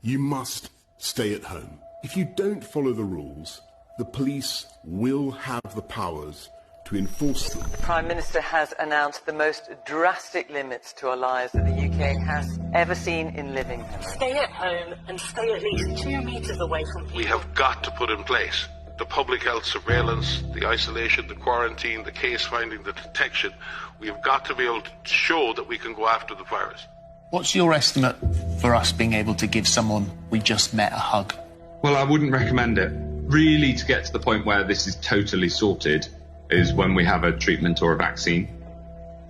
You must stay at home. If you don't follow the rules, the police will have the powers to enforce them. The Prime Minister has announced the most drastic limits to our lives that the UK has ever seen in living memory. Stay at home and stay at least 2 meters away from people. We have got to put in place the public health surveillance, the isolation, the quarantine, the case finding, the detection. We have got to be able to show that we can go after the virus. What's your estimate for us being able to give someone we just met a hug? Well, I wouldn't recommend it. Really, to get to the point where this is totally sorted is when we have a treatment or a vaccine.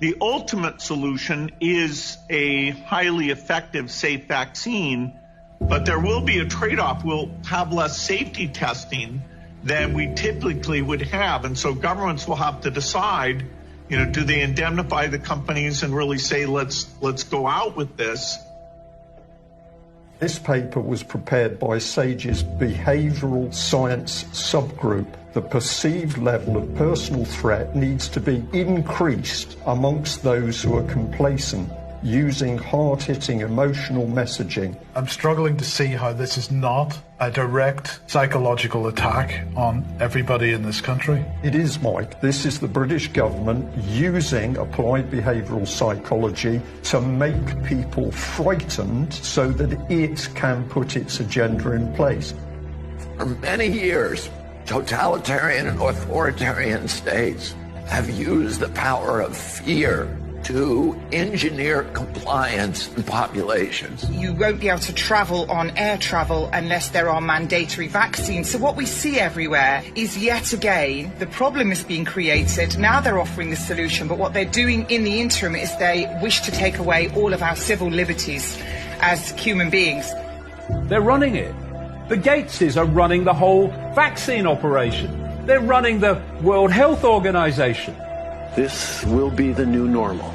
The ultimate solution is a highly effective, safe vaccine, but there will be a trade-off. We'll have less safety testing than we typically would have, and so governments will have to decide, do they indemnify the companies and really say, let's go out with this? This paper was prepared by SAGE's behavioural science subgroup. The perceived level of personal threat needs to be increased amongst those who are complacent, using hard-hitting emotional messaging. I'm struggling to see how this is not a direct psychological attack on everybody in this country. It is, Mike. This is the British government using applied behavioural psychology to make people frightened so that it can put its agenda in place. For many years, totalitarian and authoritarian states have used the power of fear to engineer compliance in populations. You won't be able to travel on air travel unless there are mandatory vaccines. So what we see everywhere is yet again, the problem is being created. Now they're offering the solution, but what they're doing in the interim is they wish to take away all of our civil liberties as human beings. They're running it. The Gateses are running the whole vaccine operation. They're running the World Health Organization. This will be the new normal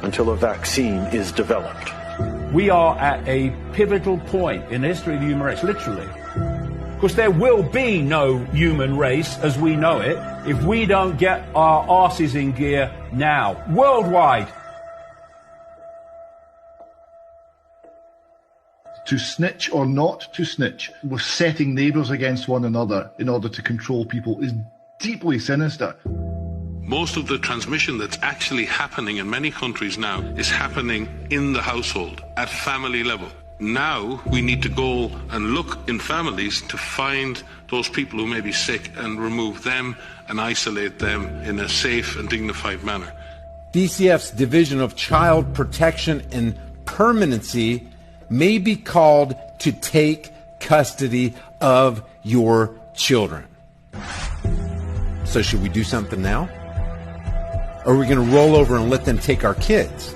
until a vaccine is developed. We are at a pivotal point in the history of the human race, literally. Because there will be no human race as we know it if we don't get our arses in gear now, worldwide. To snitch or not to snitch, we're setting neighbours against one another in order to control people is deeply sinister. Most of the transmission that's actually happening in many countries now is happening in the household, at family level. Now we need to go and look in families to find those people who may be sick and remove them and isolate them in a safe and dignified manner. DCF's Division of Child Protection and Permanency may be called to take custody of your children. So should we do something now? Or are we going to roll over and let them take our kids?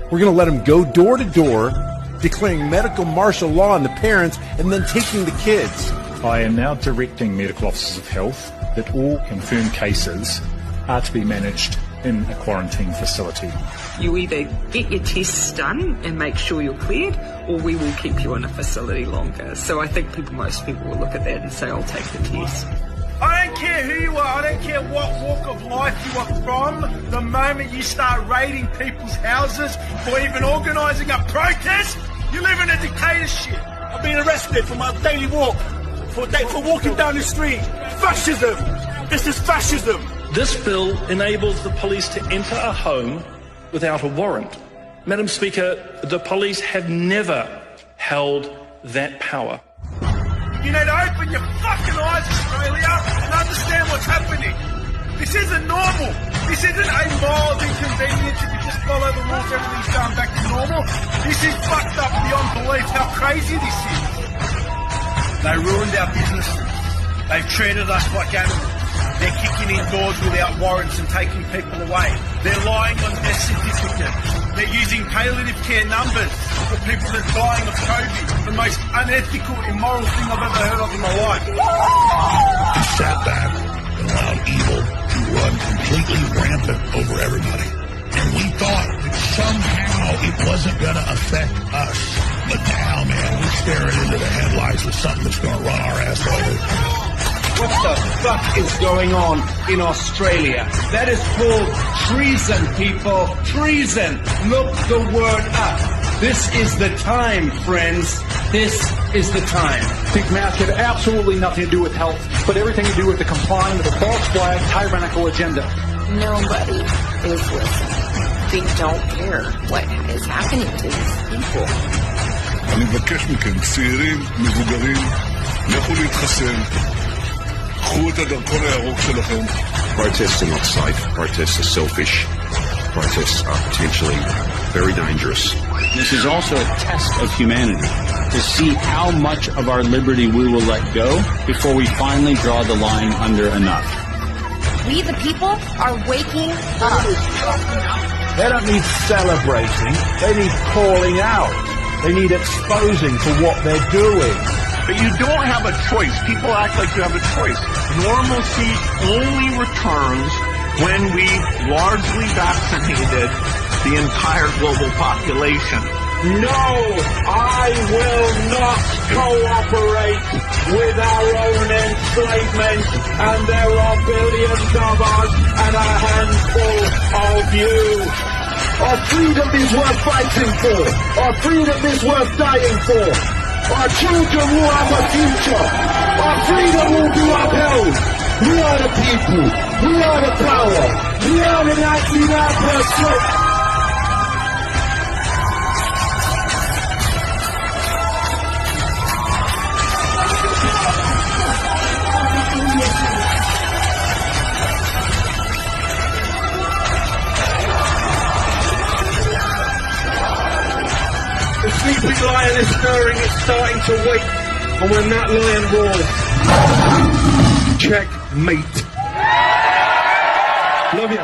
We're going to let them go door to door, declaring medical martial law on the parents, and then taking the kids. I am now directing medical officers of health that all confirmed cases are to be managed in a quarantine facility. You either get your tests done and make sure you're cleared, or we will keep you in a facility longer. So I think most people will look at that and say, I'll take the test. I don't care who you are, I don't care what walk of life you are from. The moment you start raiding people's houses or even organising a protest, you live in a dictatorship. I've been arrested for my daily walk, for walking down the street. Fascism! This is fascism! This bill enables the police to enter a home without a warrant. Madam Speaker, the police have never held that power. You need to open your fucking eyes, Australia, and understand what's happening. This isn't normal. This isn't a mild inconvenience. If you just follow the rules, everything's going back to normal. This is fucked up beyond belief how crazy this is. They ruined our businesses. They've treated us like animals. They're kicking in doors without warrants and taking people away. They're lying on their certificates. They're using palliative care numbers for people that are dying of COVID. The most unethical, immoral thing I've ever heard of in my life. He sat back and allowed evil to run completely rampant over everybody. And we thought that somehow it wasn't going to affect us. But now, man, we're staring into the headlights with something that's going to run our ass over. What the fuck is going on in Australia? That is called treason, people. Treason. Look the word up. This is the time, friends. This is the time. These masks have absolutely nothing to do with health, but everything to do with the complying with the false flag tyrannical agenda. Nobody is listening. They don't care what is happening to these people. אני מבקש מכם, צעירים, מבוגרים, לכו להתחסן. קחו את הדרכון הירוק שלכם. Protests are not safe. Protests are selfish. Protests are potentially very dangerous. This is also a test of humanity to see how much of our liberty we will let go before we finally draw the line under enough. We, the people, are waking up. They don't need celebrating. They need calling out. They need exposing for what they're doing. But you don't have a choice. People act like you have a choice. Normalcy only returns when we've largely vaccinated the entire global population. No, I will not cooperate with our own enslavement, and there are billions of us and a handful of you. Our freedom is worth fighting for. Our freedom is worth dying for. Our children will have a future. Our freedom will be upheld. We are the people. We are the power. We are the 99%. The sleeping lion is stirring, it's starting to wake, and when that lion roars, checkmate. Love ya.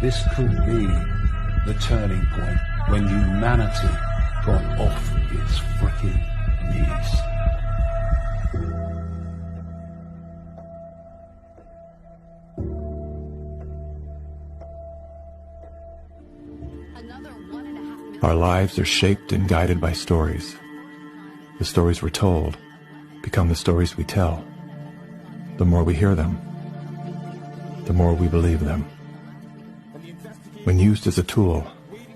This could be the turning point when humanity got off its frickin' knees. Our lives are shaped and guided by stories. The stories we're told become the stories we tell. The more we hear them, the more we believe them. When used as a tool,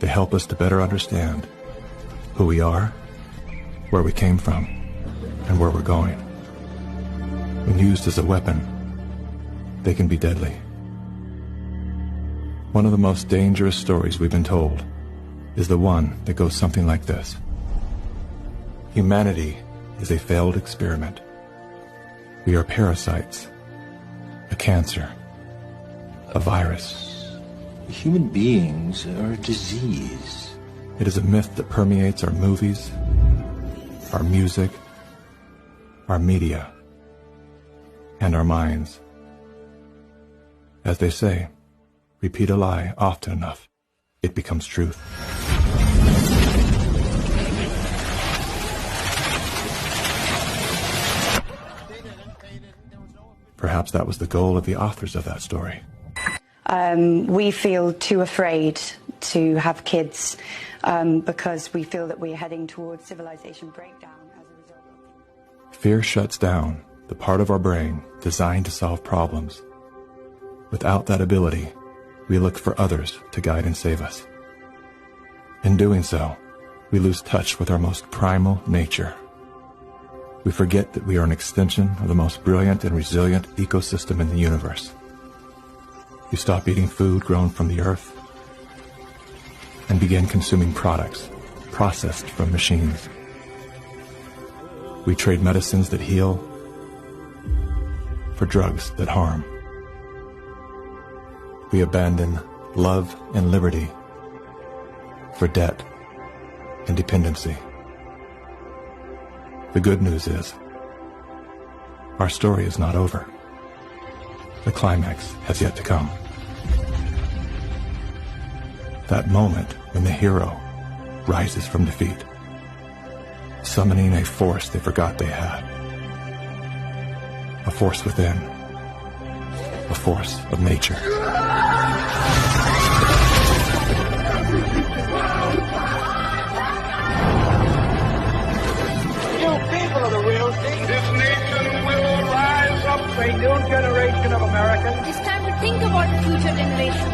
they help us to better understand who we are, where we came from, and where we're going. When used as a weapon, they can be deadly. One of the most dangerous stories we've been told is the one that goes something like this. Humanity is a failed experiment. We are parasites, a cancer, a virus. Human beings are a disease. It is a myth that permeates our movies, our music, our media, and our minds. As they say, repeat a lie often enough, it becomes truth. Perhaps that was the goal of the authors of that story. We feel too afraid to have kids because we feel that we're heading towards civilization breakdown as a result. Fear shuts down the part of our brain designed to solve problems. Without that ability, we look for others to guide and save us. In doing so, we lose touch with our most primal nature. We forget that we are an extension of the most brilliant and resilient ecosystem in the universe. We stop eating food grown from the earth and begin consuming products processed from machines. We trade medicines that heal for drugs that harm. We abandon love and liberty for debt and dependency. The good news is, our story is not over. The climax has yet to come. That moment when the hero rises from defeat, summoning a force they forgot they had. A force within. A force of nature. You people are the real thing. This for a new generation of Americans. It's time to think about the future generation.